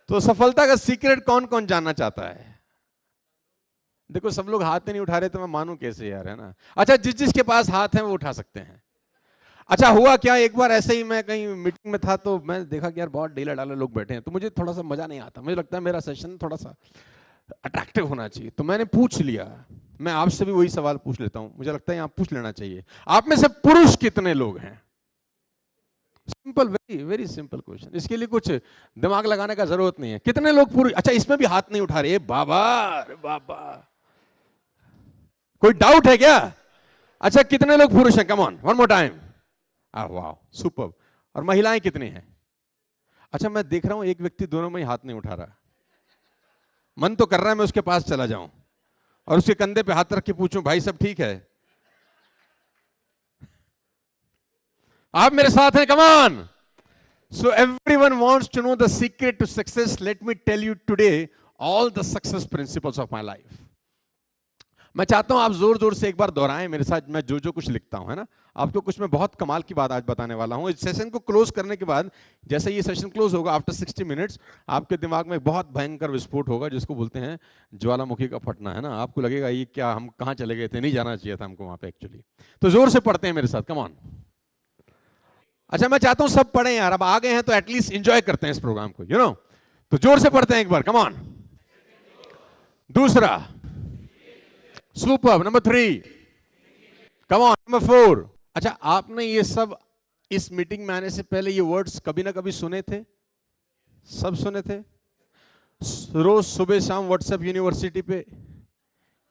तो सफलता का सीक्रेट कौन कौन जानना चाहता है? देखो सब लोग हाथ नहीं उठा रहे तो मैं मानूं कैसे यार, है ना? अच्छा, जिस जिसके पास हाथ है वो उठा सकते हैं। अच्छा, हुआ क्या, एक बार ऐसे ही मैं कहीं मीटिंग में था तो मैं देखा कि यार बहुत ढीला ढाला लोग बैठे हैं, तो मुझे थोड़ा सा मजा नहीं आता, मुझे लगता है मेरा सेशन थोड़ा सा अट्रैक्टिव होना चाहिए, तो मैंने पूछ लिया। मैं आपसे भी वही सवाल पूछ लेता हूं, मुझे लगता है आप पूछ लेना चाहिए, आप में से पुरुष कितने लोग हैं? Simple, very very simple question, इसके लिए कुछ दिमाग लगाने का जरूरत नहीं है। कितने लोग पुरुष? अच्छा, इसमें भी हाथ नहीं उठा रहे बाबा, अरे बाबा, कोई डाउट है क्या? अच्छा, कितने लोग पुरुष हैं? Come on, one more time. वाह, सुपर। और महिलाएं कितनी हैं? अच्छा, मैं देख रहा हूं एक व्यक्ति दोनों में ही हाथ नहीं उठा रहा, मन तो कर रहा है मैं उसके पास चला जाऊं और उसके कंधे पे हाथ रख के पूछूं, भाई सब ठीक है? आप मेरे साथ हैं? Come on. So everyone wants to know the secret to success. Let me tell you today all the success principles of my life. मैं चाहता हूं आप जोर जोर से एक बार दोहराएं मेरे साथ, मैं जो जो कुछ लिखता हूं, है ना? आपको कुछ मैं बहुत कमाल की बात आज बताने वाला हूं। इस सेशन को क्लोज करने के बाद, जैसे ये सेशन क्लोज होगा आफ्टर 60 मिनट्स, आपके दिमाग में बहुत भयंकर विस्फोट होगा जिसको बोलते हैं ज्वालामुखी का फटना, है ना? आपको लगेगा ये क्या, हम कहां चले गए थे, नहीं जाना चाहिए था हमको वहां पे एक्चुअली। तो जोर से पढ़ते हैं मेरे साथ, कम ऑन। अच्छा, मैं चाहता हूं सब पढ़ें यार, अब आ गए हैं तो एटलीस्ट एंजॉय करते हैं इस प्रोग्राम को, यू नो। तो जोर से पढ़ते हैं एक बार, कम ऑन। दूसरा, super. Number 3, come on. Number 4। अच्छा, आपने ये सब इस मीटिंग में आने से पहले ये वर्ड्स कभी ना कभी सुने थे? सब सुने थे? रोज सुबह शाम व्हाट्सएप यूनिवर्सिटी पे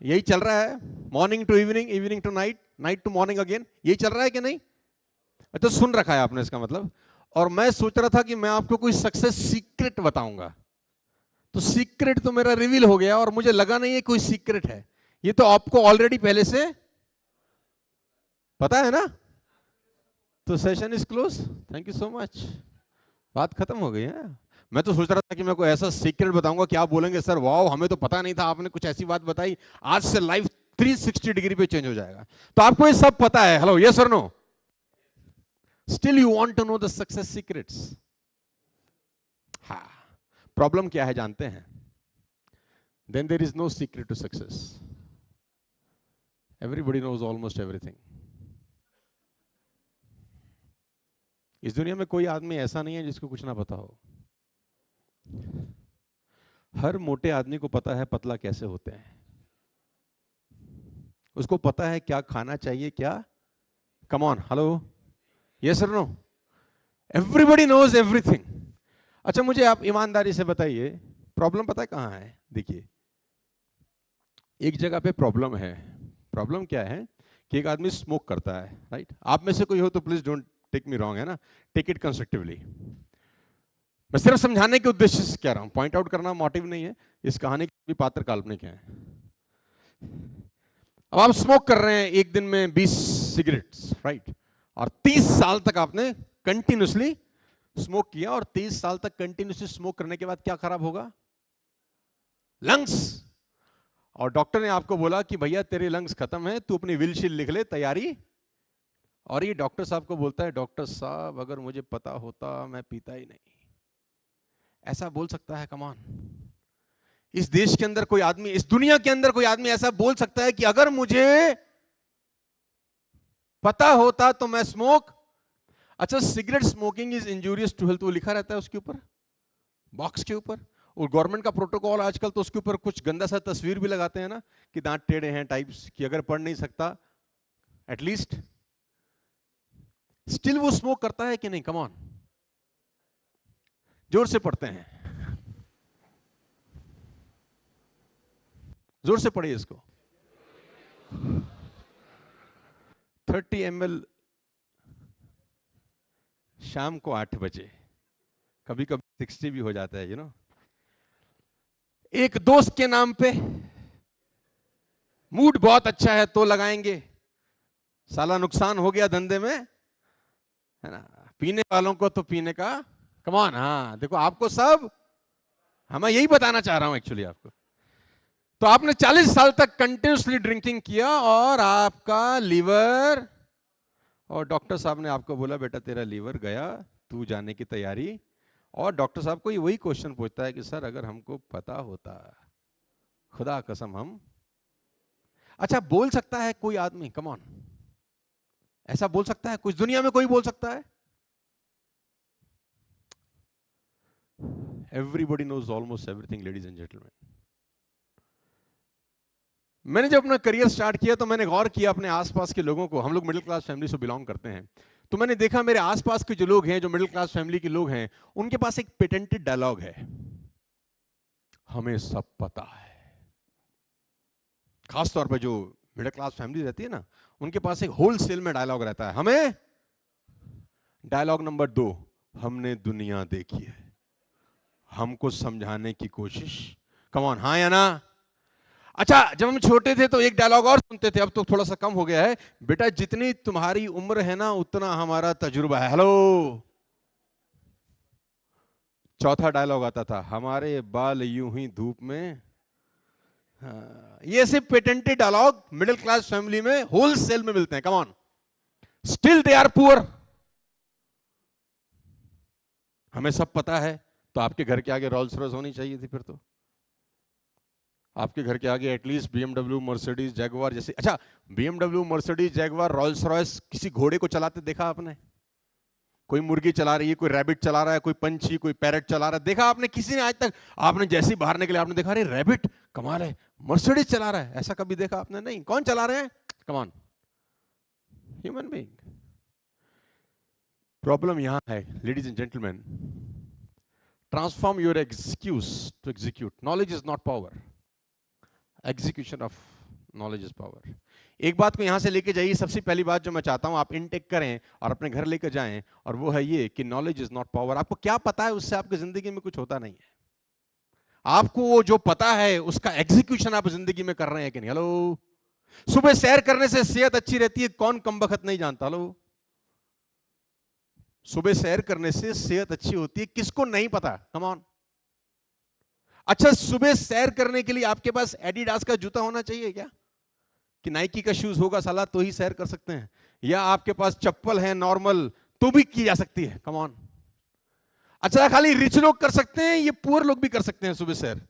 यही चल रहा है, morning to evening, evening to night, night to morning again, यही चल रहा है कि नहीं? तो सुन रखा है आपने, इसका मतलब। और मैं सोच रहा था कि मैं आपको कोई सक्सेस सीक्रेट बताऊंगा, तो सीक्रेट तो मेरा रिवील हो गया और मुझे लगा नहीं है कोई सीक्रेट है, ये तो आपको ऑलरेडी पहले से पता है ना? तो session is close, thank you so much, बात खत्म हो गई है। मैं तो सोच रहा था कि मैं कोई ऐसा सीक्रेट बताऊंगा कि आप बोलेंगे सर वाओ, हमें तो पता नहीं था, आपने कुछ ऐसी बात बताई, आज से लाइफ 360 डिग्री पे चेंज हो जाएगा। तो आपको ये सब पता है? हेलो, यस और no? Still you want to know the success secrets? हाँ, प्रॉब्लम क्या है जानते हैं? Then there is no secret to success, everybody knows almost everything. इस दुनिया में कोई आदमी ऐसा नहीं है जिसको कुछ ना पता हो। हर मोटे आदमी को पता है पतला कैसे होते हैं, उसको पता है क्या खाना चाहिए, क्या। कम ऑन, हेलो, यस और नो? Everybody knows everything. अच्छा, मुझे आप ईमानदारी से बताइए, प्रॉब्लम पता है कहां है? देखिए, एक जगह पे प्रॉब्लम है। प्रॉब्लम क्या है कि एक आदमी स्मोक करता है, राइट? आप में से कोई हो तो please don't take me wrong, है ना? Take it constructively. मैं सिर्फ समझाने के उद्देश्य से कह रहा हूं, पॉइंट आउट करना मोटिव नहीं है। इस कहानी के भी पात्र काल्पनिक हैं। अब आप स्मोक कर रहे हैं एक दिन में 20 सिगरेट्स, राइट? और 30 साल तक आपने कंटिन्यूसली स्मोक किया, और 30 साल तक कंटिन्यूसली स्मोक करने के बाद क्या खराब होगा? लंग्स। और डॉक्टर ने आपको बोला कि भैया तेरे लंग्स खत्म है, तू अपनी विलशील लिख ले, तैयारी। और ये डॉक्टर साहब को बोलता है, डॉक्टर साहब अगर मुझे पता होता मैं पीता ही नहीं। ऐसा बोल सकता है? कम ऑन, इस देश के अंदर कोई आदमी, इस दुनिया के अंदर कोई आदमी ऐसा बोल सकता है कि अगर मुझे पता होता तो मैं स्मोक। अच्छा, cigarette smoking is injurious to health, वो लिखा रहता है उसके ऊपर, बॉक्स के ऊपर। और गवर्नमेंट का प्रोटोकॉल आजकल तो उसके ऊपर कुछ गंदा सा तस्वीर भी लगाते हैं ना, कि दांत टेढ़े हैं टाइप्स, कि अगर पढ़ नहीं सकता एटलीस्ट। स्टिल वो स्मोक करता है कि नहीं? कम ऑन, जोर से पढ़ते हैं, जोर से पढ़िए इसको। 30 ml शाम को 8 बजे, कभी कभी 60 भी हो जाता है, यू नो। एक दोस्त के नाम पे, मूड बहुत अच्छा है तो लगाएंगे, साला नुकसान हो गया धंधे में, है ना? पीने वालों को तो पीने का, कम ऑन। हाँ देखो, आपको सब, मैं यही बताना चाह रहा हूं एक्चुअली आपको। तो आपने 40 साल तक कंटिन्यूसली ड्रिंकिंग किया और आपका लीवर, और डॉक्टर साहब ने आपको बोला बेटा तेरा लीवर गया, तू जाने की तैयारी। और डॉक्टर साहब को ये वही क्वेश्चन पूछता है कि सर अगर हमको पता होता, खुदा कसम हम, अच्छा बोल सकता है कोई आदमी, कम ऑन, ऐसा बोल सकता है कुछ दुनिया में कोई बोल सकता है? Everybody knows almost everything ladies and gentleman. मैंने जब अपना करियर स्टार्ट किया तो मैंने गौर किया अपने आसपास के लोगों को। हम लोग मिडिल क्लास फैमिली से बिलोंग करते हैं, तो मैंने देखा मेरे आसपास के जो लोग हैं, जो मिडिल क्लास फैमिली के लोग हैं, उनके पास एक पेटेंटेड डायलॉग है, हमें सब पता है। खास तौर पे जो मिडिल क्लास फैमिली रहती है ना, उनके पास एक होलसेल में डायलॉग रहता है, हमें। डायलॉग नंबर 2, हमने दुनिया देखी है, हमको समझाने की कोशिश, कम ऑन, हाँ या ना? अच्छा, जब हम छोटे थे तो एक डायलॉग और सुनते थे, अब तो थोड़ा सा कम हो गया है, बेटा जितनी तुम्हारी उम्र है ना उतना हमारा तजुर्बा है। हेलो। चौथा डायलॉग आता था, हमारे बाल यूं ही धूप में। हाँ, ये सिर्फ patented dialogue middle class family में होलसेल में मिलते हैं, come on. Still they are poor. हमें सब पता है, तो आपके घर के आगे रोल्स रॉयस होनी चाहिए थी फिर तो। आपके घर के आगे एटलीस्ट बीएमडब्ल्यू, मर्सिडीज, जैगवार जैसे। अच्छा, BMW, Mercedes, Jaguar, Rolls Royce, किसी घोड़े को चलाते देखा आपने? कोई मुर्गी चला रही है, कोई रैबिट चला रहा है, कोई पंछी, कोई पैरट चला रहा है, देखा आपने किसी ने आज तक? आपने जैसे ही बाहर निकले आपने देखा, अरे रैबिट कमाल है, मर्सिडीज चला रहा है, ऐसा कभी देखा आपने? नहीं। कौन चला रहे हैं? Come on, human being. Problem यहां है, ladies and gentleman, transform your excuse to execute. Knowledge is not power, execution of knowledge is power. एक बात को यहां से लेके जाइए, सबसे पहली बात जो मैं चाहता हूं आप इनटेक करें और अपने घर लेकर जाएं, और वो है ये कि नॉलेज इज नॉट पावर। आपको क्या पता है उससे आपकी जिंदगी में कुछ होता नहीं है। आपको वो जो पता है उसका एग्जीक्यूशन आप जिंदगी में कर रहे हैं कि नहीं? हेलो। सुबह सैर करने से सेहत अच्छी रहती है, कौन कमबख्त नहीं जानता? हेलो। सुबह सैर करने से सेहत अच्छी होती है, किसको नहीं पता? Come on. अच्छा, सुबह सैर करने के लिए आपके पास एडिडास का जूता होना चाहिए क्या? कि नाइकी का शूज होगा साला तो ही सैर कर सकते हैं? या आपके पास चप्पल है नॉर्मल तो भी की जा सकती है? Come on. अच्छा, खाली रिच लोग कर सकते हैं, ये पुअर लोग भी कर सकते हैं सुबह सैर?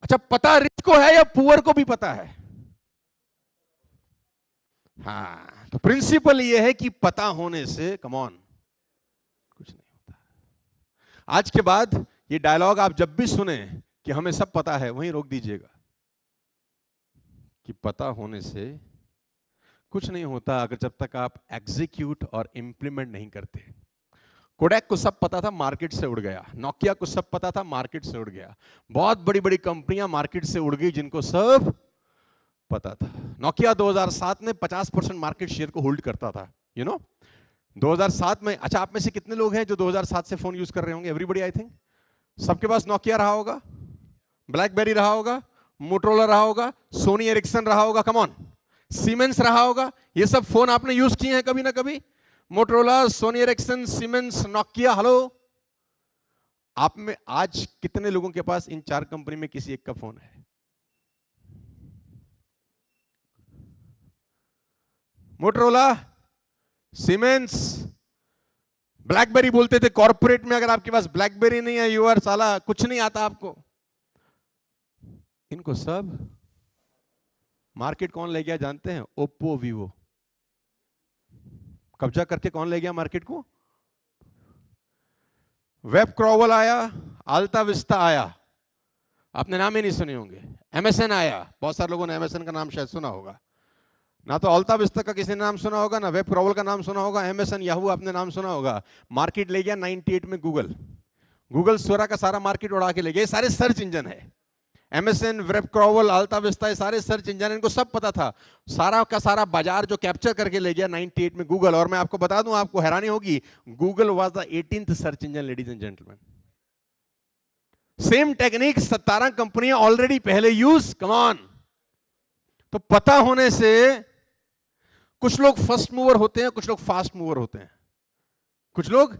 अच्छा, पता रिच को है या पुअर को भी पता है? हाँ, तो प्रिंसिपल ये है कि पता होने से, कम ऑन, कुछ नहीं होता। आज के बाद ये डायलॉग आप जब भी सुने कि हमें सब पता है, वहीं रोक दीजिएगा। कि पता होने से कुछ नहीं होता अगर जब तक आप एग्जीक्यूट और इंप्लीमेंट नहीं करते। कोडैक को सब पता था, मार्केट से उड़ गया। नोकिया को सब पता था, मार्केट से उड़ गया। बहुत बड़ी बड़ी कंपनियां मार्केट से उड़ गई जिनको सब पता था। नोकिया 2007 में 50% मार्केट शेयर को होल्ड करता था, 2007 में। अच्छा, आप में से कितने लोग हैं जो 2007 से फोन यूज कर रहे होंगे? एवरीबॉडी, आई थिंक सबके पास नोकिया रहा होगा, ब्लैकबेरी रहा होगा, मोटरोला रहा होगा, सोनी एरिक्सन रहा होगा, कम ऑन, सीमेंस रहा होगा। ये सब फोन आपने यूज किए हैं कभी ना कभी? Motorola, Sony Ericsson, Siemens, Nokia. Hello. आप में आज कितने लोगों के पास इन 4 कंपनी में किसी एक का फोन है? मोटरोला, सीमेंस, ब्लैकबेरी बोलते थे कॉर्पोरेट में। अगर आपके पास ब्लैकबेरी नहीं है, यू आर साला, कुछ नहीं आता आपको। इनको सब मार्केट कौन ले गया जानते हैं? Oppo, Vivo. कब्जा करके कौन ले गया मार्केट को? वेब क्रॉवल आया, अल्ता विस्ता आया, आपने नाम ही नहीं सुने होंगे। एमएसएन आया, बहुत सारे लोगों ने एमएसएन का नाम शायद सुना होगा। ना तो अल्ता विस्ता का किसी ने नाम सुना होगा, ना वेब क्रॉवल का नाम सुना होगा। एमएसएन, याहू आपने नाम सुना होगा। मार्केट ले गया 98 में गूगल। गूगल सारा का सारा मार्केट उड़ा के ले गया। ये सारे सर्च इंजन है, एमएसएन, वेब क्रॉवल, अल्ता विस्ता, ये सारे सर्च इंजन, इनको सब पता था। सारा का सारा बाजार जो कैप्चर करके ले गया 98 में गूगल। और मैं आपको बता दूं, आपको हैरानी होगी, Google was the 18th search engine, ladies and gentleman. Same technique 17 कंपनियां ऑलरेडी पहले यूज, कम ऑन। तो पता होने से कुछ लोग फर्स्ट मूवर होते हैं, कुछ लोग फास्ट मूवर होते हैं। कुछ लोग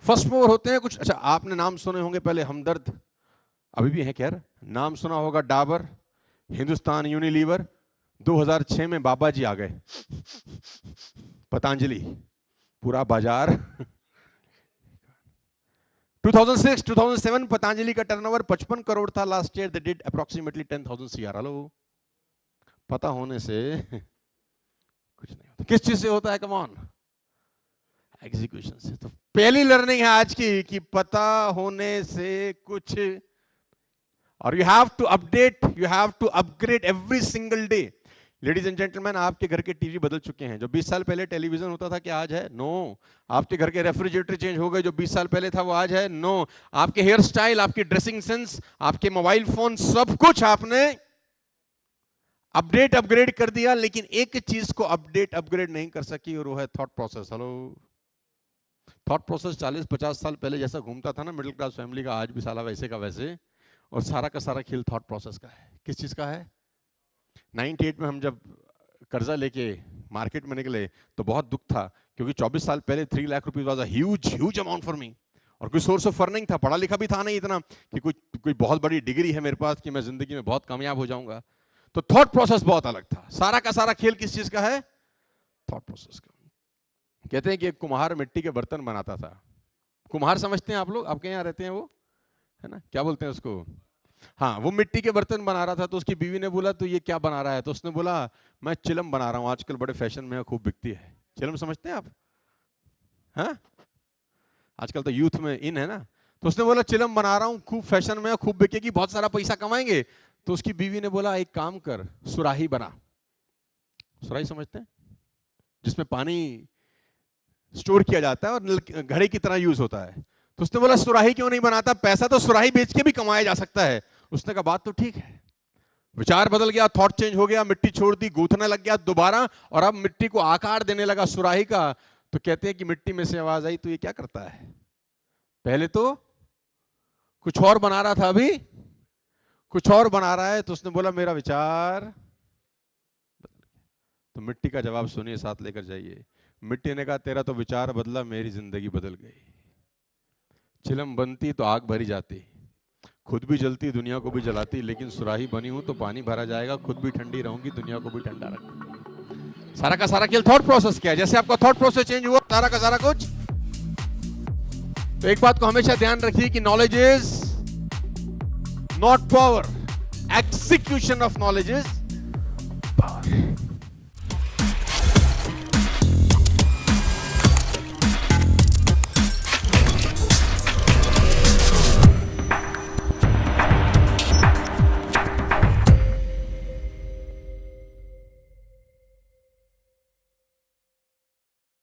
फर्स्ट मूवर होते हैं, कुछ। अच्छा, आपने नाम सुने होंगे पहले हमदर्द, अभी भी है खैर, नाम सुना होगा डाबर, हिंदुस्तान यूनिलीवर। 2006 में बाबा जी आ गए, पतंजलि, पूरा बाजार 2006, 2007 पतंजलि का टर्नओवर 55 करोड़ था last year. They did approximately 10,000 CR. Hello, पता होने से कुछ नहीं होता. किस चीज से होता है? कम ऑन, एग्जीक्यूशन से. तो पहली लर्निंग है आज की कि पता होने से कुछ, और you have to update, you have to upgrade every single day. Ladies and gentleman, आपके घर के टीवी बदल चुके हैं. जो 20 साल पहले टेलीविजन होता था क्या आज है? नो. आपके घर के रेफ्रिजरेटर चेंज हो गए. जो 20 साल पहले था वो आज है? नो. आपके हेयर स्टाइल, आपकी ड्रेसिंग सेंस, आपके मोबाइल फोन, सब कुछ आपने अपडेट अपग्रेड कर दिया. लेकिन एक चीज को अपडेट अपग्रेड नहीं कर सकी, और वो है thought process. Hello, thought process 40-50 साल पहले जैसा घूमता था ना मिडिल क्लास फैमिली का, आज भी साला वैसे का वैसे. और सारा का सारा खेल थॉट प्रोसेस का है. किस चीज का है? 98 में हम जब कर्जा लेके मार्केट में निकले तो बहुत दुख था, क्योंकि 24 साल पहले 3 lakh rupees was a huge amount for me. और कोई सोर्स ऑफ अर्निंग था, पढ़ा लिखा भी था नहीं इतना कि कोई बहुत बड़ी डिग्री है मेरे पास कि मैं जिंदगी में बहुत कामयाब हो जाऊंगा. तो थॉट प्रोसेस बहुत अलग था. सारा का सारा खेल किस चीज का है? थॉट प्रोसेस का. कहते हैं कि एक कुम्हार मिट्टी के बर्तन बनाता था. कुम्हार समझते हैं आप लोग? आपके यहाँ रहते हैं वो, है ना? क्या बोलते हैं उसको? हाँ, वो मिट्टी के बर्तन बना रहा था. तो उसकी बीवी ने बोला तो ये क्या बना रहा है? तो उसने बोला मैं चिलम बना रहा हूँ, आजकल बड़े फैशन में खूब बिकती है. चिलम समझते हैं आप? हाँ, आजकल तो यूथ में इन है ना. तो उसने बोला चिलम बना रहा हूँ, खूब फैशन में, खूब बिकेगी, बहुत सारा पैसा कमाएंगे. तो उसकी बीवी ने बोला एक काम कर, सुराही बना. सुराही समझते हैं? जिसमें पानी स्टोर किया जाता है और घड़े की तरह यूज होता है. तो उसने बोला सुराही क्यों नहीं बनाता, पैसा तो सुराही बेच के भी कमाया जा सकता है. उसने कहा बात तो ठीक है. विचार बदल गया, थॉट चेंज हो गया, मिट्टी छोड़ दी, गूंथने लग गया दोबारा, और अब मिट्टी को आकार देने लगा सुराही का. तो कहते हैं कि मिट्टी में से आवाज आई, तो ये क्या करता है? पहले तो कुछ और बना रहा था, अभी कुछ और बना रहा है. तो उसने बोला मेरा विचार बदल गया. तो मिट्टी का जवाब सुनिए, साथ लेकर जाइए. मिट्टी ने कहा तेरा तो विचार बदला, मेरी जिंदगी बदल गई. चिलम बनती तो आग भरी जाती, खुद भी जलती दुनिया को भी जलाती, लेकिन सुराही बनी हूं तो पानी भरा जाएगा, खुद भी ठंडी रहूंगी दुनिया को भी ठंडा रखूंगी. सारा का सारा खेल थॉट प्रोसेस क्या है. जैसे आपका थॉट प्रोसेस चेंज हुआ, सारा का सारा कुछ. तो एक बात को हमेशा ध्यान रखिए कि knowledge is not power, execution of knowledge is power.